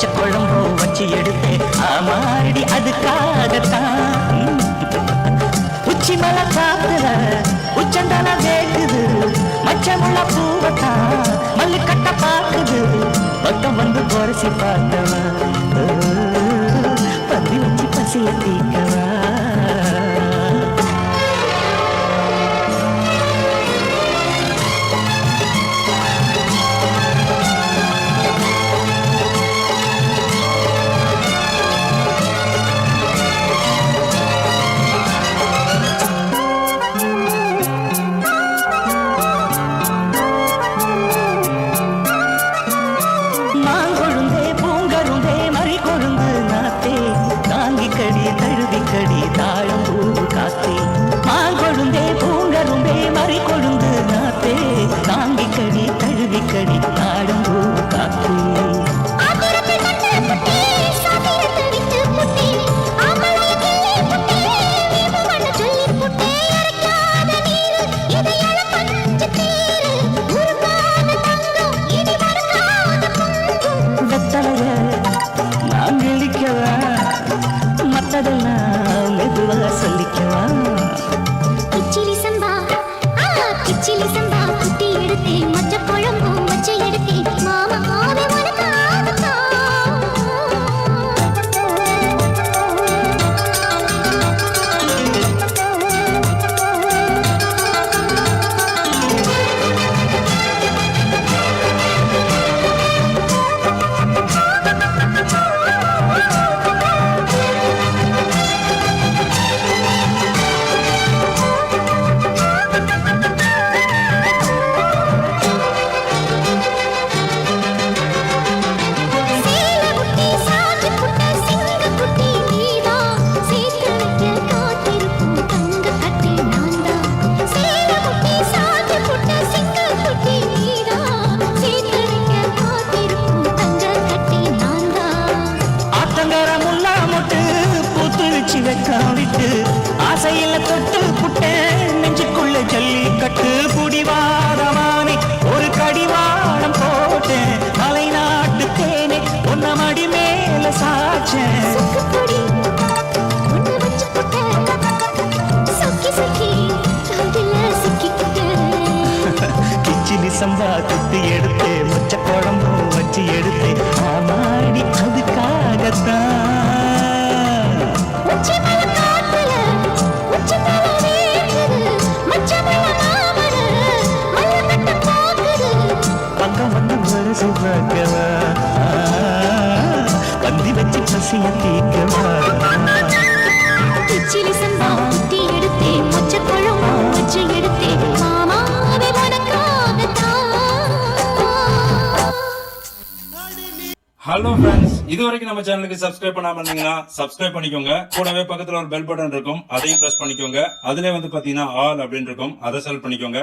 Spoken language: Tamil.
மொச்ச குழம்பும் வச்சு எடுத்தேன் ஆமாடி அதுக்காகத்தான். உச்சி மலை காத்துல உச்சந்தல வேக்குது மச்சமுள்ள பூவத்தான் மல்லு கட்ட பாக்குது பக்கம் வந்து குறைசி பார்த்தவா பந்தி வச்சு பசிய தீக்கவா. கடி தாழம் பூவு காத்தே மாங்கொழுந்தே பூங்கரும்பே மறி கொழுந்து நாத்தே தாங்கி கடி தழுவி கடி தாழம் பூவு காத்தே. வெத்தலைய நான் இழிக்கவா மத்ததெல்லாம் மெதுவா சொல்லிக்கவா. கிச்சிலி சம்பா குட்டி எடுத்தேன் மொச்ச குழம்பும் வச்சு எடுத்தேன் மாமாவே விட்டு ஆசையில தொட்டு புட்டேன் நெஞ்சுக்குள்ள ஜல்லி கட்டு புடிவாரமானே ஒரு கடிவாரம் போட்டேன் மலை நாட்டு தேனே உன்ன மடி மேல சாச்சேன். கிச்சிலி சம்பா குத்தி எடுத்தே மொச்ச குழம்பும் வச்சு எடுத்தே ஆமாடி அதுக்காகத்தான். பக்கம் வந்து வருஷம் பார்க்கவா பந்தி வச்சு பசிய தீக்கவா. கிச்சிலி சம்பா குத்தி எடுத்தேன் மொச்ச குழம்பும் வச்சு எடுத்தேன் மாமாவே ஹலோ ஃப்ரெண்ட்ஸ், இது வரைக்கும் நம்ம சேனலுக்கு சப்ஸ்கிரைப் பண்ணாம இருந்தீங்கன்னா சப்ஸ்கிரைப் பண்ணிக்கோங்க. கூடவே பக்கத்துல ஒரு பெல் பட்டன் இருக்கும், அதையும் பிரஸ் பண்ணிக்கோங்க. அதுல வந்து பாத்தீங்கன்னா ஆல் அப்படின்னு இருக்கும், அதை செலக்ட் பண்ணிக்கோங்க.